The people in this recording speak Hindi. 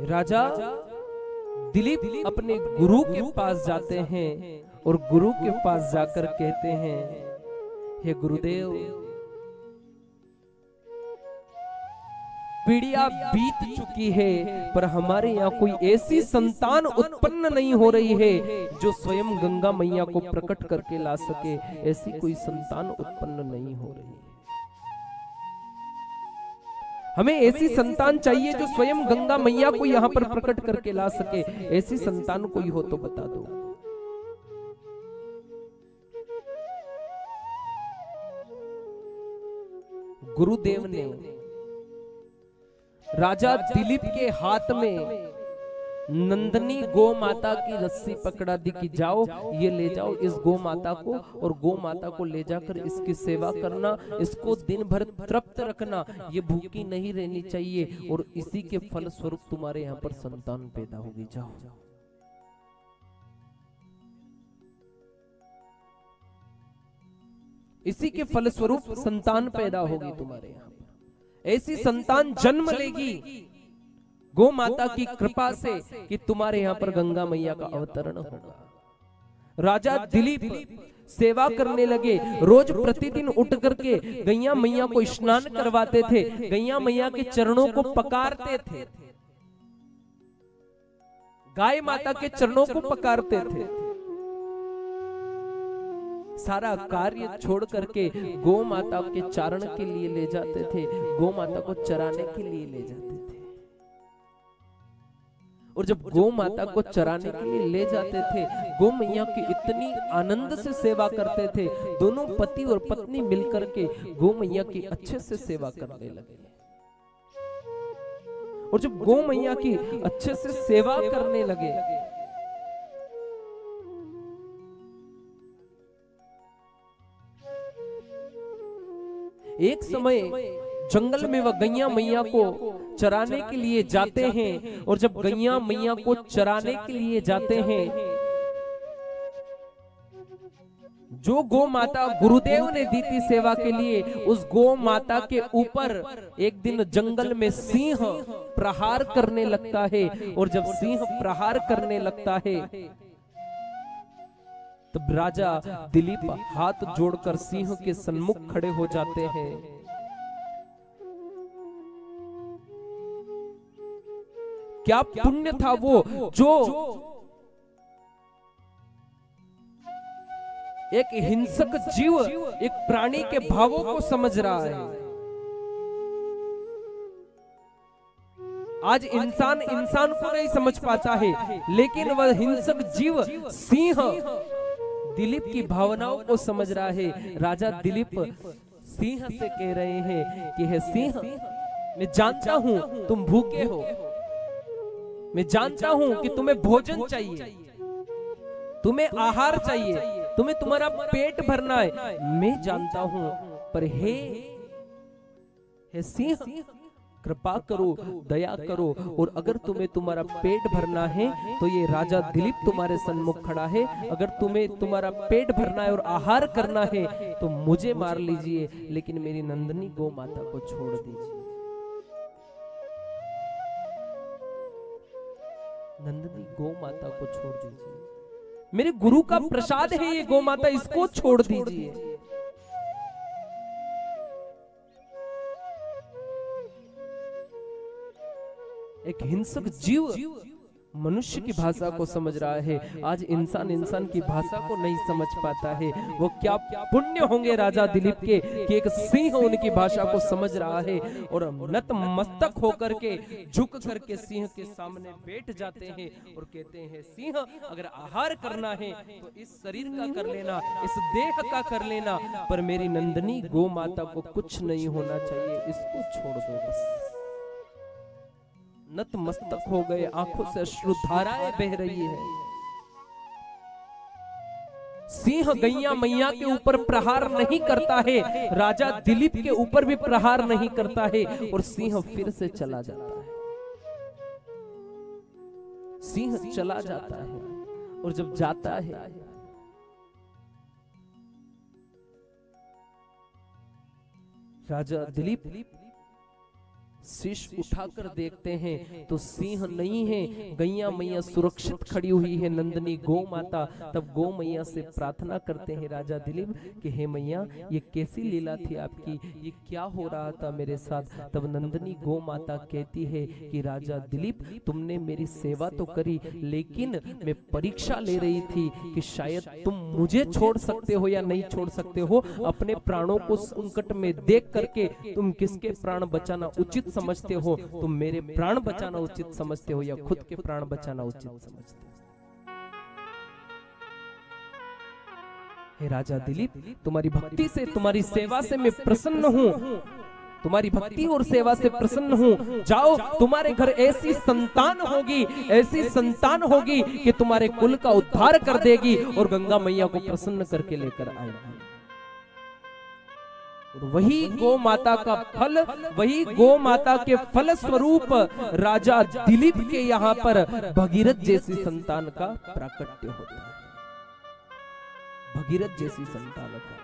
राजा दिलीप अपने गुरु के पास जाते हैं और गुरु के पास जाकर कहते हैं, हे गुरुदेव, पीढ़ियां बीत चुकी है पर हमारे यहाँ कोई ऐसी संतान उत्पन्न नहीं हो रही है जो स्वयं गंगा मैया को प्रकट करके ला सके। ऐसी कोई संतान उत्पन्न नहीं हो रही है। हमें ऐसी संतान चाहिए जो स्वयं गंगा मैया को यहाँ पर प्रकट करके ला सके। ऐसी संतान कोई हो तो बता दो। गुरुदेव ने राजा दिलीप के हाथ में नंदनी गौ माता की रस्सी पकड़ा दी कि जाओ, ये ले जाओ इस गौ माता को, और गौ माता को ले जाकर इसकी सेवा करना, इसको दिन भर तृप्त रखना, ये भूखी नहीं रहनी चाहिए, और इसी के फल स्वरूप तुम्हारे यहाँ पर संतान पैदा होगी। जाओ। इसी के फल स्वरूप संतान पैदा होगी तुम्हारे यहाँ पर। ऐसी संतान जन्म लेगी गौ माता की कृपा से कि तुम्हारे यहाँ पर गंगा मैया का अवतरण होगा। राजा दिलीप सेवा करने लगे। रोज प्रतिदिन उठ करके गैया मैया को स्नान करवाते थे, गैया मैया के चरणों को पकारते थे, गाय माता के चरणों को पकारते थे। सारा कार्य छोड़ करके गौ माता के चारण के लिए ले जाते थे, गौ माता को चराने के लिए ले जाते थे। और जब गौ माता को चराने के लिए ले जाते थे, गौ मैया की इतनी आनंद से सेवा करते थे। दोनों पति और पत्नी मिलकर के गौ मैया की अच्छे से सेवा करने लगे। और जब गौ मैया की अच्छे से सेवा करने लगे, एक समय जंगल में वह गैया मैया को चराने के लिए जाते हैं। और जब गैया मैया को चराने के लिए जाते हैं, जो गौ माता गुरुदेव ने दी थी सेवा के लिए, उस गौ माता के ऊपर एक दिन जंगल में सिंह प्रहार करने लगता है। और जब सिंह प्रहार करने लगता है, तब राजा दिलीप हाथ जोड़कर सिंह के सन्मुख खड़े हो जाते हैं। क्या पुण्य था वो जो एक हिंसक जीव एक प्राणी के भावों को समझ रहा है। आज इंसान इंसान को नहीं समझ पाता है, लेकिन वह हिंसक जीव सिंह दिलीप की भावनाओं को समझ रहा है। राजा दिलीप सिंह से कह रहे हैं कि हे सिंह, मैं जानता हूं तुम भूखे हो, मैं जानता हूं कि तुम्हें भोजन चाहिए, तुम्हें आहार चाहिए, तुम्हें तुम्हारा पेट भरना है, मैं जानता हूं। पर हे सिंह, कृपा करो, दया करो, और अगर तुम्हें तुम्हारा पेट भरना है तो ये राजा दिलीप तुम्हारे सन्मुख खड़ा है। अगर तुम्हें तुम्हारा पेट भरना है और आहार करना है तो मुझे मार लीजिए, लेकिन मेरी नंदनी गौ माता को छोड़ दीजिए। नंदनी गौ माता को छोड़ दीजिए, मेरे गुरु का प्रसाद है ये गौ माता, इसको छोड़ दीजिए। एक हिंसक जीव मनुष्य की भाषा को समझ रहा है। आज इंसान इंसान की भाषा को नहीं समझ पाता है। वो क्या पुण्य होंगे राजा दिलीप के कि एक सिंह उनकी भाषा को समझ रहा है, और नतमस्तक होकर के झुक करके सिंह के सामने बैठ जाते हैं और कहते हैं, सिंह, अगर आहार करना है तो इस शरीर का कर लेना, इस देह का कर लेना, पर मेरी नंदनी गौ माता को कुछ नहीं होना चाहिए, इसको छोड़ दो बस। नतमस्तक हो गए, आंखों से अश्रुधाराएं बह रही है। सिंह गैया मैया के ऊपर प्रहार नहीं करता है, राजा दिलीप के ऊपर भी प्रहार नहीं करता है, और सिंह फिर से चला जाता है। सिंह चला जाता है, और जब जाता है राजा दिलीप शीश उठाकर देखते हैं तो सिंह नहीं है, गैया मैया सुरक्षित खड़ी हुई है, नंदिनी गौ माता। तब गौ मैया से प्रार्थना करते हैं राजा दिलीप कि हे मैया, ये कैसी लीला थी आपकी, ये क्या हो रहा था मेरे साथ। तब नंदिनी गौ माता कहती है कि राजा दिलीप, तुमने मेरी सेवा तो करी, लेकिन मैं परीक्षा ले रही थी कि शायद तुम मुझे छोड़ सकते हो या नहीं छोड़ सकते हो। अपने प्राणों को संकट में देख करके तुम किसके प्राण बचाना उचित समझते हो, तुम मेरे प्राण बचाना उचित समझते हो या खुद के प्राण बचाना उचित समझते हो। हे राजा दिलीप, तुम्हारी भक्ति से, तुम्हारी सेवा से मैं प्रसन्न हूँ, तुम्हारी भक्ति और सेवा से प्रसन्न हूँ। जाओ, तुम्हारे घर ऐसी संतान होगी, ऐसी संतान होगी कि तुम्हारे कुल का उद्धार कर देगी और गंगा मैया को प्रसन्न करके लेकर आएगी। वही गौ माता का फल, वही गौ माता के फल स्वरूप राजा दिलीप के यहाँ पर भगीरथ जैसी संतान का प्राकट्य होता है। भगीरथ जैसी संतान का